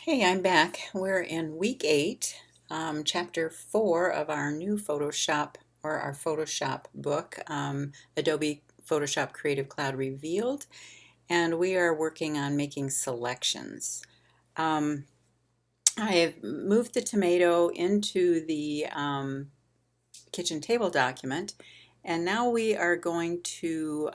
Hey, I'm back. We're in week 8, chapter 4 of our new Photoshop or our Photoshop book, Adobe Photoshop Creative Cloud Revealed, and we are working on making selections. Um, I have moved the tomato into the kitchen table document, and now we are going to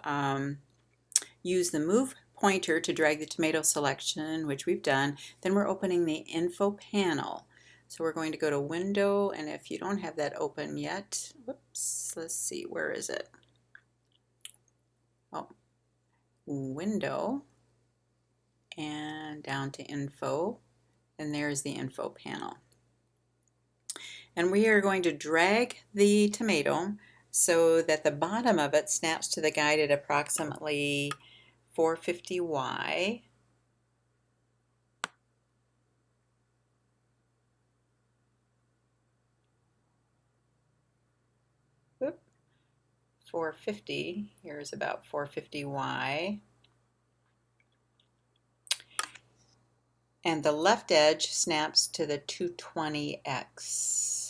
use the move pointer to drag the tomato selection, which we've done. Then we're opening the info panel. So we're going to go to window, and if you don't have that open yet, whoops, let's see, where is it? Oh, window, and down to info, and there's the info panel. And we are going to drag the tomato so that the bottom of it snaps to the guide at approximately 450Y. 450, here's about 450Y. And the left edge snaps to the 220X.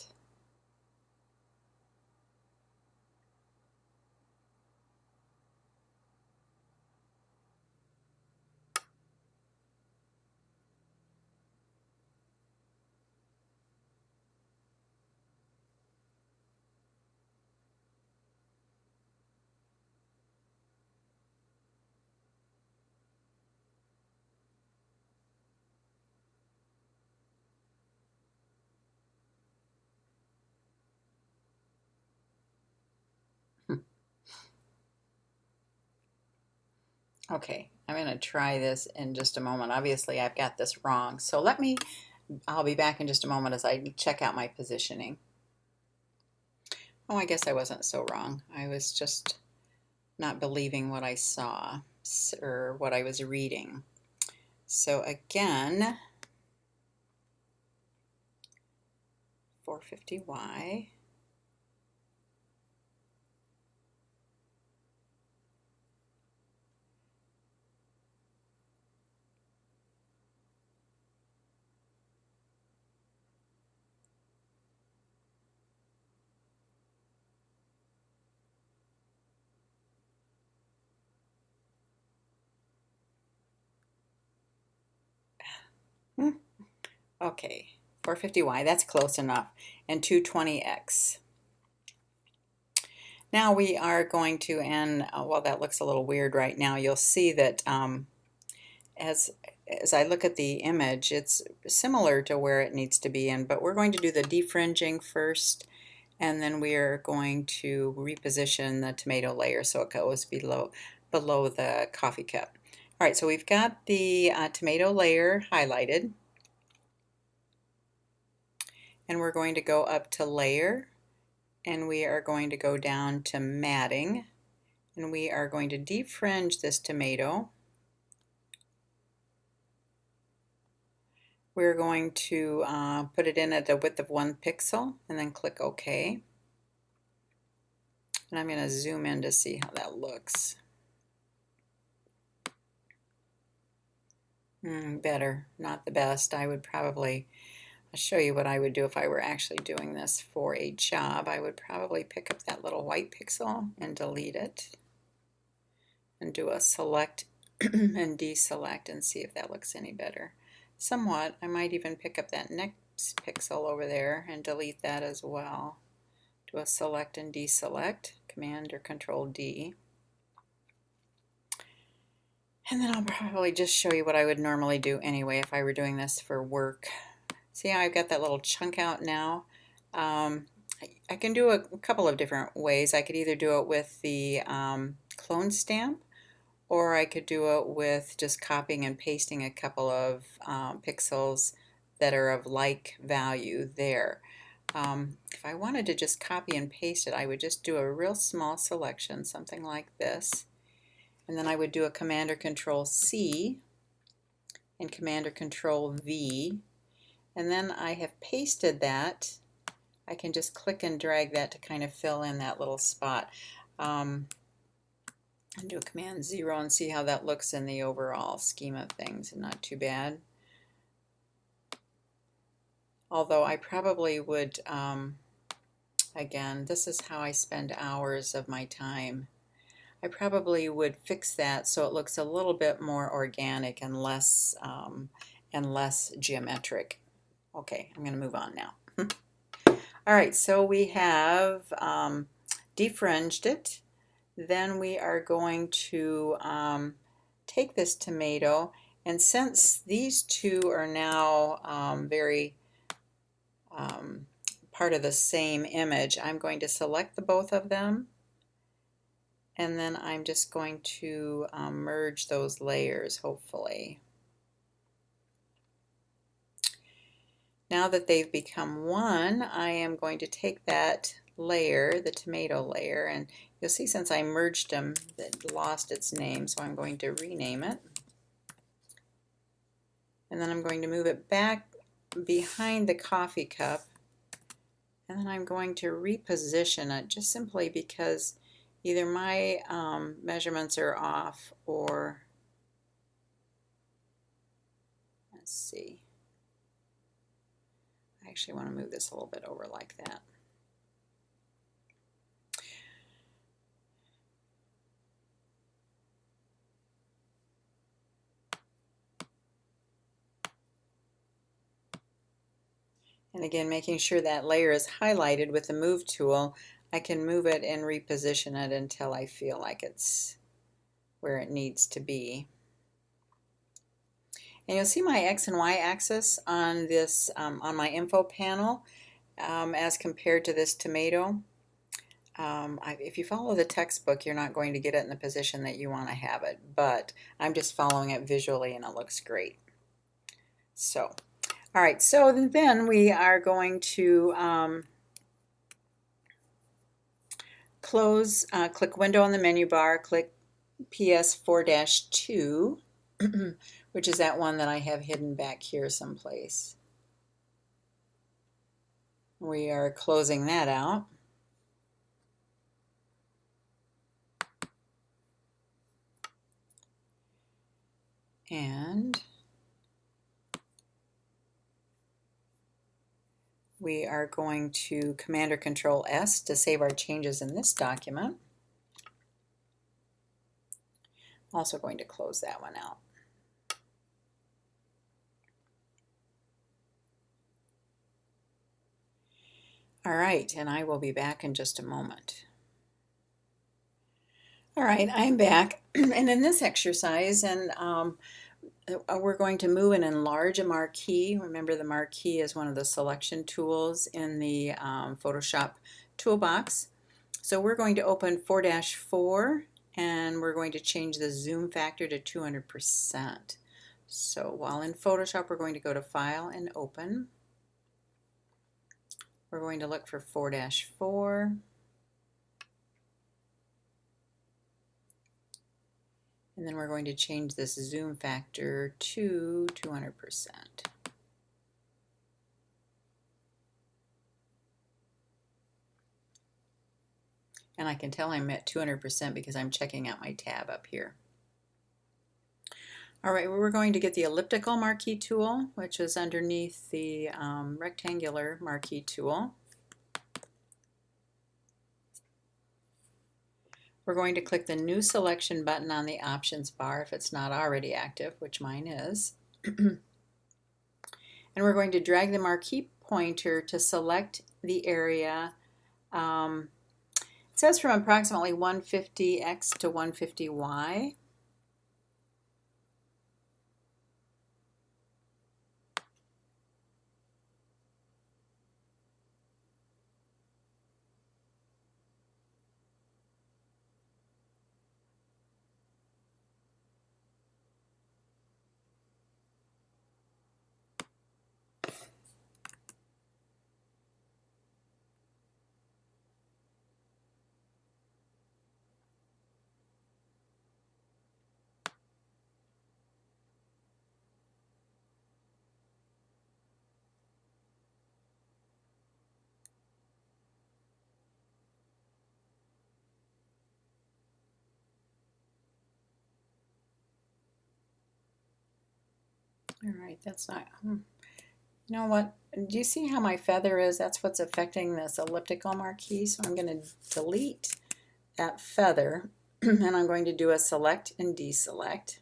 Okay, I'm going to try this in just a moment. Obviously, I've got this wrong. So I'll be back in just a moment as I check out my positioning. Oh, I guess I wasn't so wrong. I was just not believing what I saw or what I was reading. So again, 450Y. Okay, 450Y, that's close enough, and 220X. Now we are going to, and well, that looks a little weird right now. You'll see that as I look at the image, it's similar to where it needs to be in, but we're going to do the defringing first, and then we are going to reposition the tomato layer so it goes below the coffee cup. All right, so we've got the tomato layer highlighted, and we're going to go up to layer, and we are going to go down to matting, and we are going to defringe this tomato. We're going to put it in at the width of 1 pixel and then click OK. And I'm going to zoom in to see how that looks. Better, not the best. I'll show you what I would do if I were actually doing this for a job. I would probably pick up that little white pixel and delete it and do a select and deselect and see if that looks any better. Somewhat. I might even pick up that next pixel over there and delete that as well. Do a select and deselect, Command or Control D. And then I'll probably just show you what I would normally do anyway if I were doing this for work. See how I've got that little chunk out now? I can do a couple of different ways. I could either do it with the clone stamp, or I could do it with just copying and pasting a couple of pixels that are of like value there. If I wanted to just copy and paste it, I would just do a real small selection, something like this. And then I would do a Command or Control C and Command or Control V. And then I have pasted that. I can just click and drag that to kind of fill in that little spot. And do a Command 0 and see how that looks in the overall scheme of things. Not too bad. Although I probably would, again, this is how I spend hours of my time. I probably would fix that so it looks a little bit more organic and less geometric. Okay, I'm going to move on now. All right, so we have defringed it. Then we are going to take this tomato, and since these two are now very part of the same image, I'm going to select the both of them, and then I'm just going to merge those layers, hopefully. Now that they've become one, I am going to take that layer, the tomato layer, and you'll see since I merged them, it lost its name, so I'm going to rename it. And then I'm going to move it back behind the coffee cup, and then I'm going to reposition it just simply because either my measurements are off, or let's see, I actually want to move this a little bit over like that. And again, making sure that layer is highlighted with the move tool, I can move it and reposition it until I feel like it's where it needs to be. And you'll see my X and Y axis on this on my info panel as compared to this tomato. If you follow the textbook, you're not going to get it in the position that you want to have it, but I'm just following it visually and it looks great. So, all right, so then we are going to click Window on the menu bar, click PS4-2, which is that one that I have hidden back here someplace. We are closing that out. And we are going to Command or Control S to save our changes in this document. Also going to close that one out. All right, and I will be back in just a moment. All right, I'm back, and in this exercise, we're going to move and enlarge a marquee. Remember, the marquee is one of the selection tools in the Photoshop toolbox. So we're going to open 4-4, and we're going to change the zoom factor to 200%. So while in Photoshop, we're going to go to File and Open. We're going to look for 4-4. And then we're going to change this zoom factor to 200%. And I can tell I'm at 200% because I'm checking out my tab up here. All right, well, we're going to get the elliptical marquee tool, which is underneath the rectangular marquee tool. We're going to click the new selection button on the options bar if it's not already active, which mine is. And we're going to drag the marquee pointer to select the area. It says from approximately 150x to 150y. All right, that's not, You know what? Do you see how my feather is? That's what's affecting this elliptical marquee. So I'm going to delete that feather and I'm going to do a select and deselect.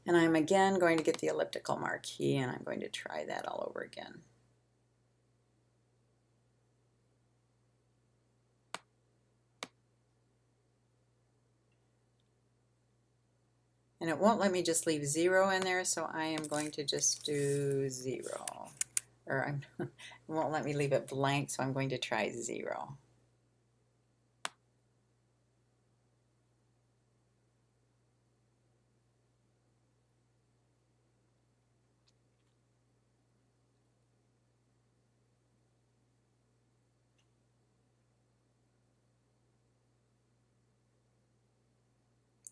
And I'm again going to get the elliptical marquee and I'm going to try that all over again. And it won't let me just leave 0 in there, so I am going to just do 0. Or it won't let me leave it blank, so I'm going to try 0.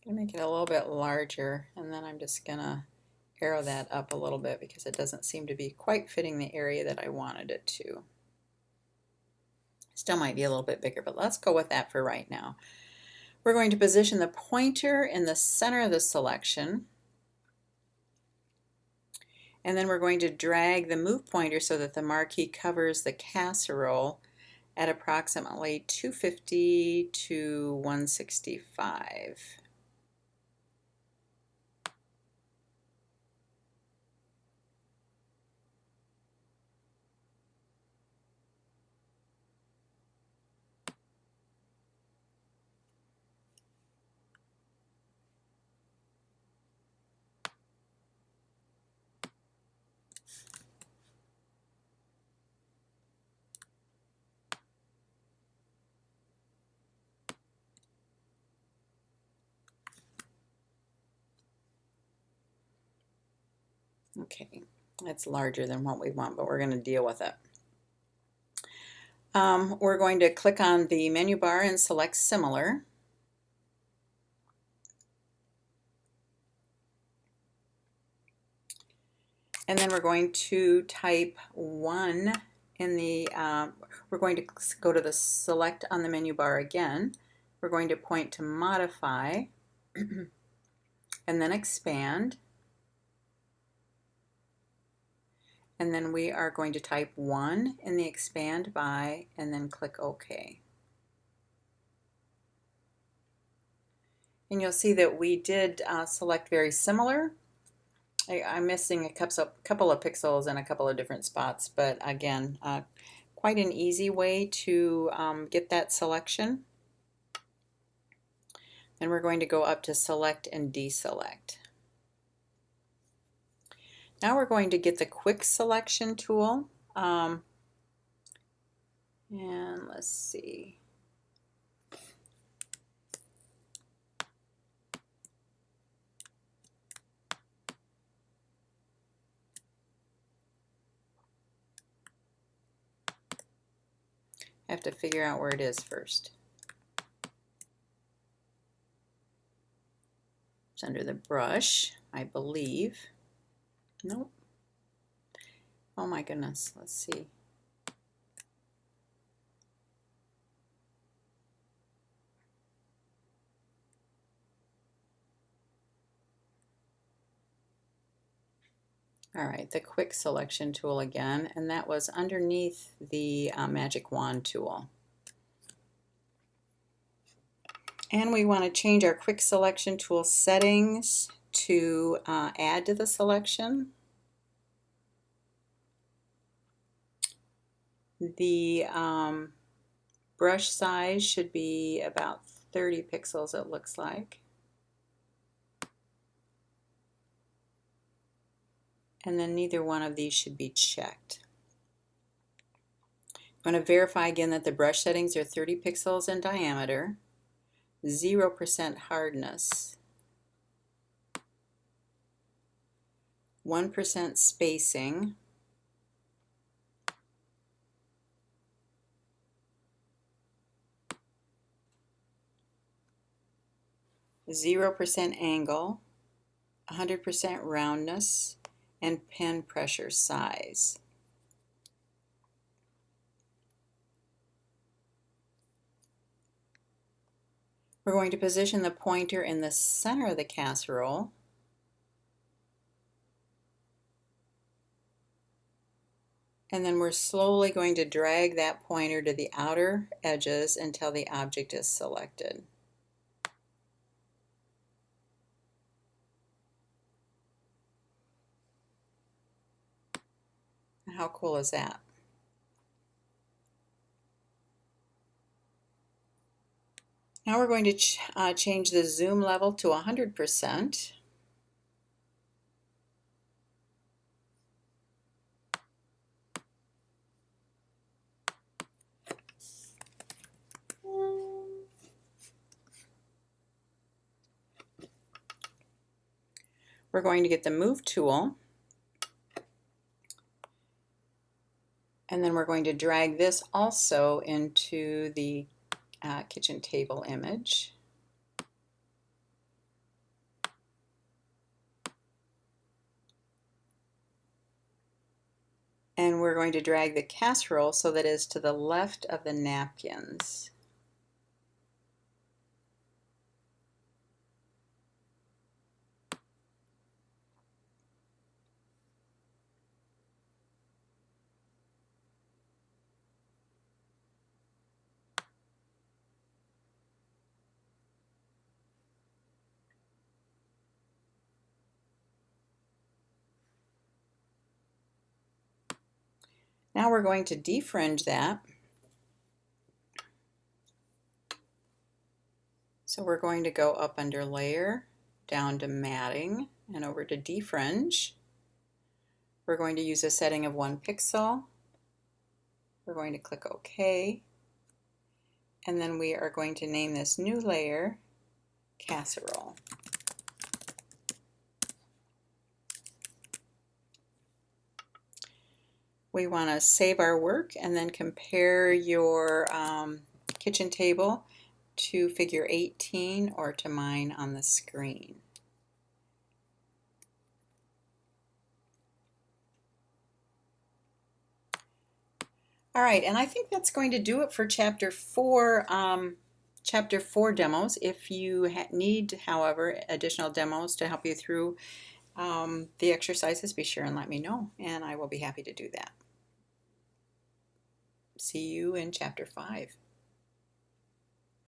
I'm going to make it a little bit larger, and then I'm just going to arrow that up a little bit because it doesn't seem to be quite fitting the area that I wanted it to. Still might be a little bit bigger, but let's go with that for right now. We're going to position the pointer in the center of the selection, and then we're going to drag the move pointer so that the marquee covers the casserole at approximately 250 to 165. Okay, that's larger than what we want, but we're going to deal with it. We're going to click on the menu bar and select similar. And then we're going to type 1 in the, we're going to go to the select on the menu bar again. We're going to point to modify and then expand. And then we are going to type 1 in the expand by and then click OK. And you'll see that we did select very similar. I'm missing a couple of pixels in a couple of different spots, but again, quite an easy way to get that selection. Then we're going to go up to select and deselect. Now we're going to get the quick selection tool. And let's see. I have to figure out where it is first. It's under the brush, I believe. Nope. Oh my goodness, let's see. All right, the quick selection tool again, and that was underneath the magic wand tool. And we want to change our quick selection tool settings to add to the selection. The brush size should be about 30 pixels, it looks like. And then neither one of these should be checked. I'm going to verify again that the brush settings are 30 pixels in diameter, 0% hardness, 1% spacing, 0% angle, 100% roundness, and pen pressure size. We're going to position the pointer in the center of the casserole. And then we're slowly going to drag that pointer to the outer edges until the object is selected. How cool is that? Now we're going to change the zoom level to 100%. We're going to get the Move tool, and then we're going to drag this also into the kitchen table image. And we're going to drag the casserole so that it is to the left of the napkins. Now we're going to defringe that. So we're going to go up under Layer, down to Matting, and over to Defringe. We're going to use a setting of 1 pixel. We're going to click OK. And then we are going to name this new layer Casserole. We want to save our work and then compare your kitchen table to figure 18 or to mine on the screen. All right, and I think that's going to do it for Chapter 4 demos. If you need, however, additional demos to help you through the exercises, be sure and let me know, and I will be happy to do that. See you in Chapter 5.